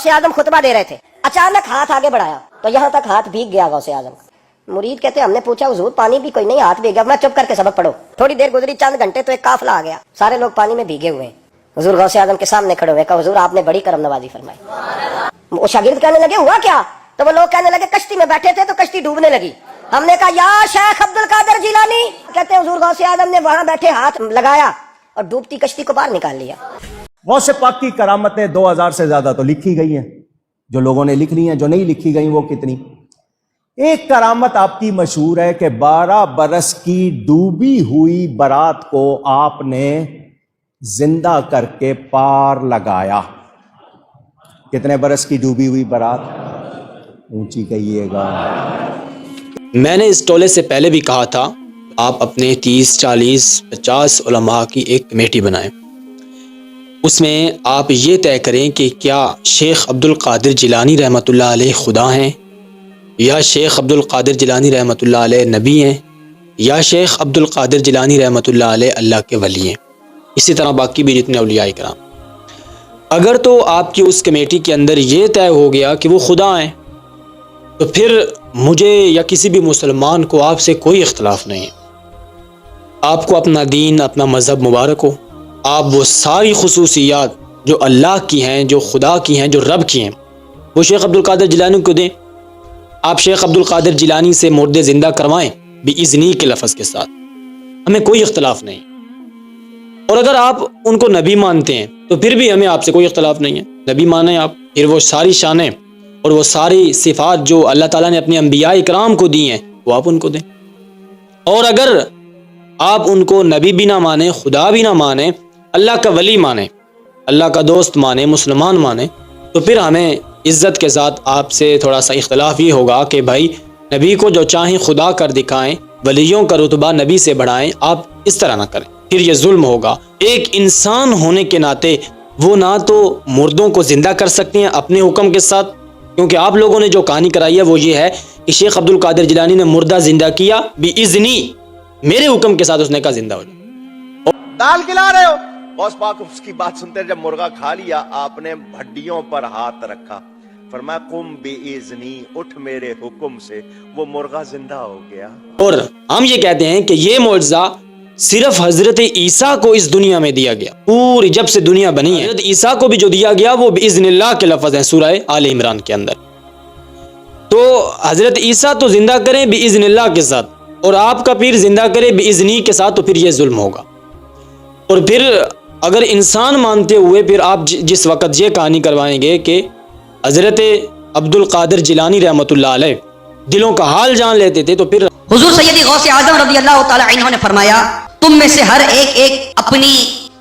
غوث اعظم خطبہ دے رہے تھے، اچانک ہاتھ آگے بڑھایا تو یہاں تک ہاتھ بھیگ گیا غوث اعظم کا۔ مرید کہتے ہم نے پوچھا حضور پانی بھی کوئی نہیں، ہاتھ بھیگا۔ میں چپ کر کے سبق پڑھو۔ تھوڑی دیر گزری، چند گھنٹے تو ایک قافلہ آ گیا، سارے لوگ پانی میں بھیگے ہوئے ہیں۔ حضور غوث اعظم کے سامنے کھڑے ہوئے، کہا حضور آپ نے بڑی کرم نوازی فرمائی۔ وہ شاگرد کہنے لگے ہوا کیا؟ تو وہ لوگ کہنے لگے کشتی میں بیٹھے تھے تو کشتی ڈوبنے لگی۔ ہم نے کہا یا شیخ عبد القادر جیلانی، کہتے ہیں حضور غوث اعظم نے وہاں بیٹھے ہاتھ لگایا اور ڈوبتی کشتی کو باہر نکال لیا۔ غوث پاک کی کرامتیں 2000 سے زیادہ تو لکھی گئی ہیں، جو لوگوں نے لکھ لی ہیں، جو نہیں لکھی گئی وہ کتنی۔ ایک کرامت آپ کی مشہور ہے کہ 12 برس کی ڈوبی ہوئی برات کو آپ نے زندہ کر کے پار لگایا۔ کتنے برس کی ڈوبی ہوئی برات؟ اونچی کہیے گا۔ میں نے اس ٹولے سے پہلے بھی کہا تھا آپ اپنے 30 40 50 علماء کی ایک کمیٹی بنائیں، اس میں آپ یہ طے کریں کہ کیا شیخ عبد القادر جیلانی رحمۃ اللہ علیہ خدا ہیں، یا شیخ عبد القادر جیلانی رحمۃ اللہ علیہ نبی ہیں، یا شیخ عبد القادر جیلانی رحمۃ اللہ علیہ اللہ کے ولی ہیں، اسی طرح باقی بھی جتنے اولیاء کرام۔ اگر تو آپ کی اس کمیٹی کے اندر یہ طے ہو گیا کہ وہ خدا ہیں، تو پھر مجھے یا کسی بھی مسلمان کو آپ سے کوئی اختلاف نہیں ہے۔ آپ کو اپنا دین، اپنا مذہب مبارک ہو، آپ وہ ساری خصوصیات جو اللہ کی ہیں، جو خدا کی ہیں، جو رب کی ہیں، وہ شیخ عبد القادر جیلانی کو دیں۔ آپ شیخ عبد القادر جیلانی سے مردے زندہ کروائیں بِإِذْنِی کے لفظ کے ساتھ، ہمیں کوئی اختلاف نہیں۔ اور اگر آپ ان کو نبی مانتے ہیں تو پھر بھی ہمیں آپ سے کوئی اختلاف نہیں ہے، نبی مانیں آپ، پھر وہ ساری شانیں اور وہ ساری صفات جو اللہ تعالیٰ نے اپنے انبیاء اکرام کو دی ہیں وہ آپ ان کو دیں۔ اور اگر آپ ان کو نبی بھی نہ مانیں، خدا بھی نہ مانیں، اللہ کا ولی مانیں، اللہ کا دوست مانیں، مسلمان مانیں، تو پھر ہمیں عزت کے ساتھ آپ سے تھوڑا سا اختلاف یہ ہوگا کہ بھائی نبی کو جو چاہیں خدا کر دکھائیں، ولیوں کا رتبہ نبی سے بڑھائیں، آپ اس طرح نہ کریں، پھر یہ ظلم ہوگا۔ ایک انسان ہونے کے ناطے وہ نہ تو مردوں کو زندہ کر سکتے ہیں اپنے حکم کے ساتھ، کیونکہ آپ لوگوں نے جو کہانی کرائی ہے وہ یہ ہے کہ شیخ عبد القادر جیلانی نے مردہ زندہ کیا بِإِذْنِی، میرے حکم کے ساتھ اس نے کہا زندہ ہو جائے۔ دال کھلا رہے ہو، غوث پاک اس کی بات سنتے جب مرغا کھا لیا آپ نے ہڈیوں پر ہاتھ رکھا، فرمایا قم بِإِذْنِی، اٹھ میرے حکم سے، وہ مرغا زندہ ہو گیا۔ اور ہم یہ کہتے ہیں کہ یہ معجزہ صرف حضرت عیسیٰ کو اس دنیا میں دیا گیا، پوری جب سے دنیا بنی ہے حضرت عیسیٰ کو بھی جو دیا گیا وہ بِإِذْنِ اللہ کے لفظ ہیں سورہ آل عمران کے اندر۔ تو حضرت عیسیٰ تو زندہ کریں بِإِذْنِ اللہ کے ساتھ، اور آپ کا پیر زندہ کرے بِإِذْنِی کے ساتھ، تو پھر یہ ظلم ہوگا۔ اور پھر اگر انسان مانتے ہوئے پھر آپ جس وقت یہ کہانی کروائیں گے کہ حضرت عبد القادر جیلانی رحمۃ اللہ علیہ دلوں کا حال جان لیتے تھے، تو پھر حضور سیدی غوث اعظم رضی اللہ تعالی عنہ نے فرمایا تم میں سے ہر ایک اپنی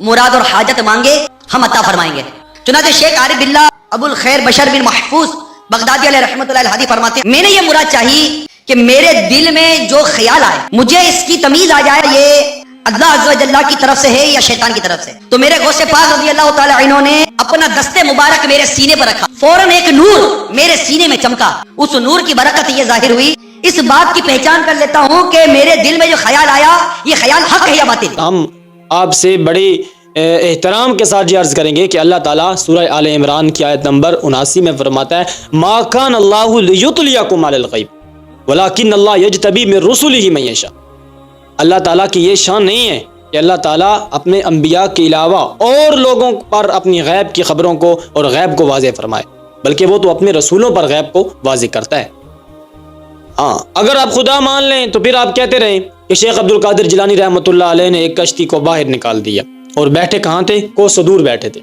مراد اور حاجت مانگے، ہم عطا فرمائیں گے۔ چنانچہ شیخ عارف باللہ ابو الخیر بشر بن محفوظ بغدادی علیہ رحمۃ اللہ الہادی فرماتے ہیں میں نے یہ مراد چاہی کہ میرے دل میں جو خیال آئے مجھے اس کی تمیز آ جائے یہ اللہ عز و جل کی طرف سے ہے یا شیطان کی طرف سے۔ تو میرے غوث پاک رضی اللہ تعالی عنہ نے اپنا دستے مبارک میرے سینے پر رکھا، فوراً ایک نور میرے سینے میں چمکا، اس نور کی برکت یہ ظاہر ہوئی، اس بات کی پہچان کر لیتا ہوں کہ میرے دل میں جو خیال آیا یہ خیال حق ہے یا باطل۔ ہم آپ سے بڑی احترام کے ساتھ یہ عرض کریں گے کہ اللہ تعالیٰ سورہ آل عمران کی آیت نمبر 79 میں فرماتا ہے ما کان اللہ لیطلعکم علی الغیب ولکن اللہ یجتبی من رسلہ من یشاء۔ اللہ تعالیٰ کی یہ شان نہیں ہے کہ اللہ تعالیٰ اپنے انبیاء کے علاوہ اور لوگوں پر اپنی غیب کی خبروں کو اور غیب کو واضح فرمائے، بلکہ وہ تو اپنے رسولوں پر غیب کو واضح کرتا ہے۔ ہاں اگر آپ خدا مان لیں تو پھر آپ کہتے رہیں کہ شیخ عبد القادر جیلانی رحمۃ اللہ علیہ نے ایک کشتی کو باہر نکال دیا اور بیٹھے کہاں تھے؟ کوس دور بیٹھے تھے۔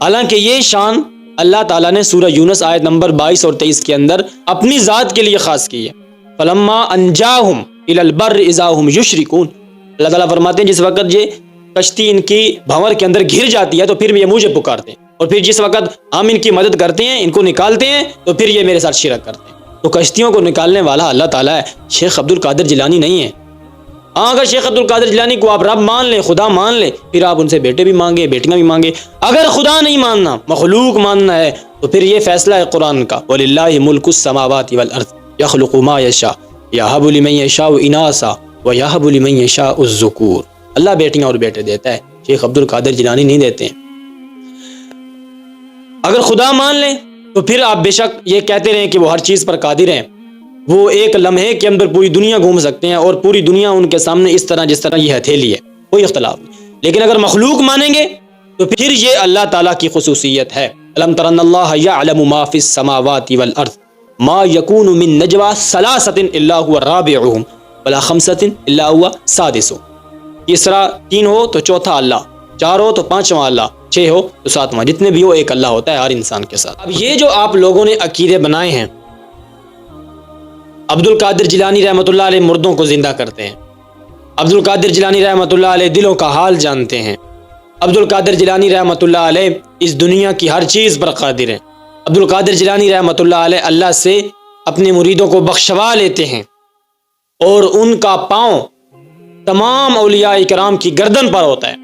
حالانکہ یہ شان اللہ تعالیٰ نے سورہ یونس آیت نمبر 22 اور 23 کے اندر اپنی ذات کے لیے خاص کی ہے۔ فلما انجاہم الی البر اذا ہم یشرکون، اللہ تعالیٰ فرماتے ہیں جس وقت یہ کشتی ان کی بھنور کے اندر گر جاتی ہے تو پھر یہ مجھے پکارتے ہیں، اور پھر جس وقت ہم ان کی مدد کرتے ہیں، ان کو نکالتے ہیں، تو پھر یہ میرے ساتھ شرک کرتے ہیں۔ تو کشتیوں کو نکالنے والا اللہ تعالیٰ ہے، شیخ عبد القادر جیلانی نہیں ہے۔ ہاں اگر شیخ عبد القادر جیلانی کو آپ رب مان لیں، خدا مان لیں، پھر آپ ان سے بیٹے بھی مانگے، بیٹیاں بھی مانگے۔ اگر خدا نہیں ماننا، مخلوق ماننا ہے، تو پھر یہ فیصلہ ہے قرآن کا وَلِلَّهِ مُلْكُ السَّمَاوَاتِ وَالْأَرْضِ يَخْلُقُ مَا يَشَاءُ يَهَبُ لِمَن يَشَاءُ إِنَاثًا وَيَهَبُ لِمَن يَشَاءُ الذُّكُورَ۔ اللہ بیٹیاں اور بیٹے دیتا ہے، شیخ عبد القادر جیلانی نہیں دیتے ہیں۔ اگر خدا مان لیں تو پھر آپ بے شک یہ کہتے رہیں کہ وہ ہر چیز پر قادر ہیں، وہ ایک لمحے کے اندر پوری دنیا گھوم سکتے ہیں اور پوری دنیا ان کے سامنے اس طرح جس طرح یہ ہتھیلی ہے، کوئی اختلاف نہیں۔ لیکن اگر مخلوق مانیں گے تو پھر یہ اللہ تعالیٰ کی خصوصیت ہے۔ الم تر ان اللہ یعلم ما فی السماوات والارض ما یکون من نجوى ثلاثۃ الا هو رابعهم ولا خمسۃ الا هو سادسهم، تیسرا تین ہو تو چوتھا اللہ، چار ہو تو پانچواں اللہ، چھ ہو تو ساتواں، جتنے بھی ہو ایک اللہ ہوتا ہے ہر انسان کے ساتھ۔ اب یہ جو آپ لوگوں نے عقیدے بنائے ہیں، عبد القادر جیلانی رحمۃ اللہ علیہ مردوں کو زندہ کرتے ہیں، عبد القادر جیلانی رحمۃ اللہ علیہ دلوں کا حال جانتے ہیں، عبد القادر جیلانی رحمۃ اللہ علیہ اس دنیا کی ہر چیز پر قادر ہیں، عبد القادر جیلانی رحمۃ اللہ علیہ اللہ سے اپنے مریدوں کو بخشوا لیتے ہیں، اور ان کا پاؤں تمام اولیاء کرام کی گردن پر ہوتا ہے۔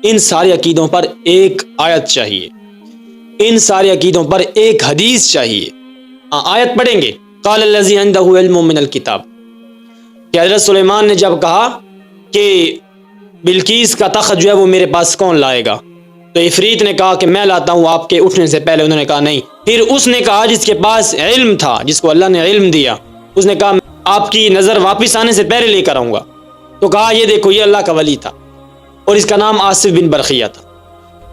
ان سارے عقیدوں پر ایک آیت چاہیے، ان سارے عقیدوں پر ایک حدیث چاہیے۔ آیت پڑھیں گے، قال الذی عندہ علم من الکتاب، کہ حضرت سلیمان نے جب کہا کہ بلقیس کا تخت جو ہے وہ میرے پاس کون لائے گا، تو عفریت نے کہا کہ میں لاتا ہوں آپ کے اٹھنے سے پہلے۔ انہوں نے کہا نہیں۔ پھر اس نے کہا جس کے پاس علم تھا، جس کو اللہ نے علم دیا، اس نے کہا آپ کی نظر واپس آنے سے پہلے لے کر آؤں گا۔ تو کہا یہ دیکھو یہ اللہ کا ولی تھا اور اس کا نام آصف بن برخیہ تھا۔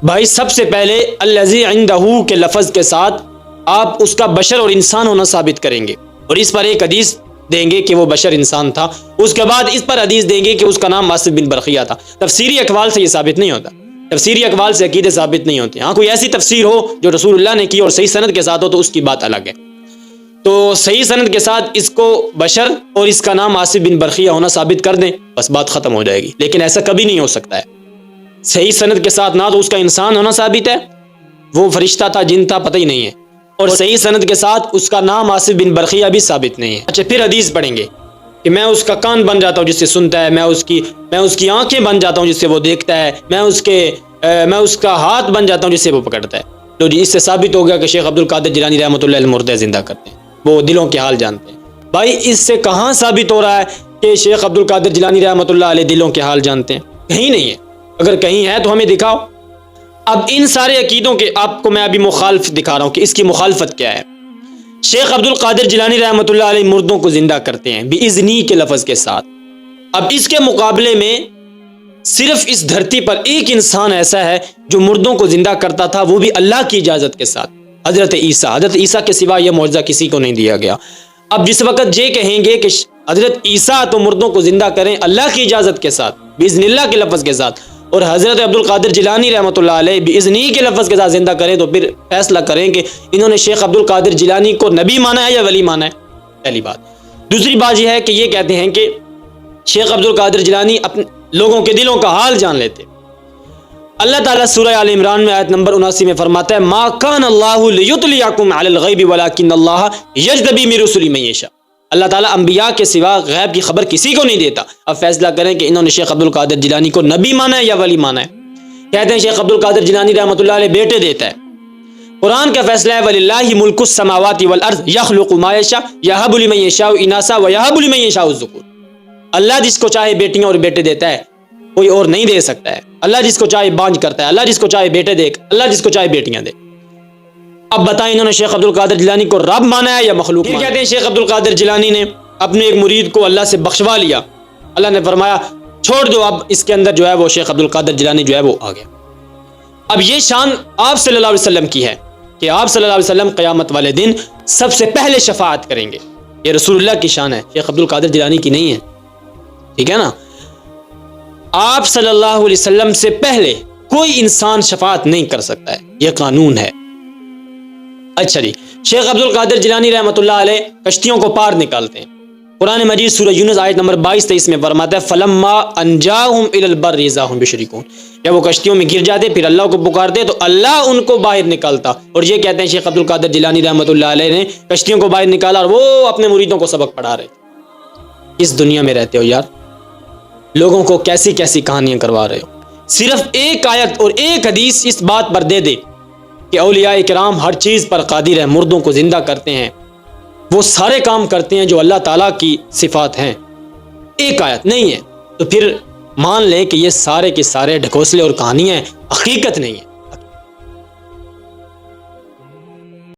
بھائی سب سے پہلے الذی عندہ کے لفظ کے ساتھ آپ اس کا بشر اور انسان ہونا ثابت کریں گے، اور اس پر ایک حدیث دیں گے کہ وہ بشر انسان تھا، اس کے بعد اس پر حدیث دیں گے کہ اس کا نام آصف بن برخیہ تھا۔ تفسیری اقوال سے یہ ثابت نہیں ہوتا، تفسیری اقوال سے عقیدے ثابت نہیں ہوتے۔ ہاں کوئی ایسی تفسیر ہو جو رسول اللہ نے کی اور صحیح سند کے ساتھ ہو تو اس کی بات الگ ہے۔ تو صحیح سند کے ساتھ اس کو بشر اور اس کا نام آصف بن برخیہ ہونا ثابت کر دیں، بس بات ختم ہو جائے گی۔ لیکن ایسا کبھی نہیں ہو سکتا ہے۔ صحیح سند کے ساتھ نہ تو اس کا انسان ہونا ثابت ہے، وہ فرشتہ تھا جن تھا پتہ ہی نہیں ہے، اور صحیح سند کے ساتھ اس کا نام آصف بن برخیہ بھی ثابت نہیں ہے۔ اچھا پھر حدیث پڑھیں گے کہ میں اس کا کان بن جاتا ہوں جس سے سنتا ہے، میں اس کی آنکھیں بن جاتا ہوں جس سے وہ دیکھتا ہے، میں اس کا ہاتھ بن جاتا ہوں جس سے وہ پکڑتا ہے۔ تو جی اس سے ثابت ہو گیا کہ شیخ عبد القادر جیلانی رحمۃ اللہ علیہ مردے زندہ کرتے ہیں، وہ دلوں کے حال جانتے ہیں۔ بھائی اس سے کہاں ثابت ہو رہا ہے کہ شیخ عبد القادر جیلانی رحمۃ اللہ علیہ دلوں کے حال جانتے ہیں؟ کہیں نہیں ہے۔ اگر کہیں ہے تو ہمیں دکھاؤ۔ اب ان سارے عقیدوں کے آپ کو میں ابھی مخالف دکھا رہا ہوں کہ اس کی مخالفت کیا ہے۔ شیخ عبد القادر جیلانی رحمۃ اللہ علیہ مردوں کو زندہ کرتے ہیں بِإِذْنِی کے لفظ کے ساتھ۔ اب اس کے مقابلے میں صرف اس دھرتی پر ایک انسان ایسا ہے جو مردوں کو زندہ کرتا تھا، وہ بھی اللہ کی اجازت کے ساتھ، حضرت عیسیٰ۔ حضرت عیسیٰ کے سوا یہ معجزہ کسی کو نہیں دیا گیا۔ اب جس وقت یہ کہیں گے کہ حضرت عیسیٰ تو مردوں کو زندہ کریں اللہ کی اجازت کے ساتھ، بِإِذْنِ اللہ کے لفظ کے ساتھ، اور حضرت عبد القادر جیلانی رحمۃ اللہ علیہ بِإِذْنِی کے لفظ کے ساتھ زندہ کریں، تو پھر فیصلہ کریں کہ انہوں نے شیخ عبد القادر جیلانی کو نبی مانا ہے یا ولی مانا ہے، پہلی بات۔ دوسری بات یہ ہے کہ یہ کہتے ہیں کہ شیخ عبد القادر جیلانی اپنے لوگوں کے دلوں کا حال جان لیتے۔ اللہ تعالیٰ سورہ آل عمران میں آیت نمبر 79 میں فرماتا ہے ما کان اللہ لیطلعکم علی الغیب ولکن اللہ یجتبی من رسلہ من یشاء۔ اللہ تعالیٰ انبیاء کے سوا غیب کی خبر کسی کو نہیں دیتا۔ اب فیصلہ کریں کہ انہوں نے شیخ عبد القادر جیلانی کو نبی مانا ہے یا ولی مانا ہے۔ کہتے ہیں شیخ عبد القادر جیلانی رحمۃ اللہ علیہ بیٹے دیتا ہے۔ قرآن کا فیصلہ ہے وَلِلَّهِ مُلْكُ السَّمَاوَاتِ وَالْأَرْضِ يَخْلُقُ مَا يَشَاءُ يَهَبُ لِمَن يَشَاءُ إِنَاثًا وَيَهَبُ لِمَن يَشَاءُ الذُّكُورَ۔ اللہ جس کو چاہے بیٹیاں اور بیٹے دیتا ہے، کوئی اور نہیں دے سکتا ہے۔ اللہ جس کو چاہے بانج کرتا ہے، اللہ جس کو چاہے بیٹے دے، اللہ جس کو چاہے بیٹیاں دے۔ اب بتائیں انہوں نے شیخ عبد القادر جیلانی کو رب مانا ہے یا مخلوق مانا ہے؟ کہتے ہیں شیخ عبد القادر جیلانی نے اپنے ایک مرید کو اللہ سے بخشوا لیا، اللہ نے فرمایا چھوڑ دو، اب اس کے اندر جو ہے وہ شیخ عبد القادر جیلانی جو ہے وہ آ گیا۔ اب یہ شان آپ صلی اللہ علیہ وسلم کی ہے کہ آپ صلی اللہ علیہ وسلم قیامت والے دن سب سے پہلے شفاعت کریں گے۔ یہ رسول اللہ کی شان ہے، شیخ عبد القادر جیلانی کی نہیں ہے، ٹھیک ہے نا۔ آپ صلی اللہ علیہ وسلم سے پہلے کوئی انسان شفاعت نہیں کر سکتا ہے، یہ قانون ہے۔ اچھا جی، شیخ عبد القادر جیلانی رحمۃ اللہ علیہ کشتیوں کو پار نکالتے ہیں۔ قرآن مجید سورہ یونس آیت نمبر 22-23 میں فرماتا ہے فَلَمَّا أَنْجَاهُمْ إِلَى الْبَرِّ إِذَا هُمْ يُشْرِكُونَ۔ جب وہ کشتیوں میں گر جاتے پھر اللہ کو پکارتے تو اللہ ان کو باہر نکالتا۔ اور یہ کہتے ہیں شیخ عبد القادر جیلانی رحمۃ اللہ علیہ نے کشتیوں کو باہر نکالا اور وہ اپنے مریدوں کو سبق پڑھا رہے تھے۔ اس دنیا میں رہتے ہو یار، لوگوں کو کیسی کیسی کہانیاں کروا رہے ہو۔ صرف ایک آیت اور ایک حدیث اس بات پر دے دے کہ اولیاء کرام ہر چیز پر قادر ہیں، مردوں کو زندہ کرتے ہیں، وہ سارے کام کرتے ہیں جو اللہ تعالیٰ کی صفات ہیں، ایک آیت نہیں ہے، تو پھر مان لیں کہ یہ سارے کے سارے ڈھکوسلے اور کہانیاں ہیں، حقیقت نہیں ہے۔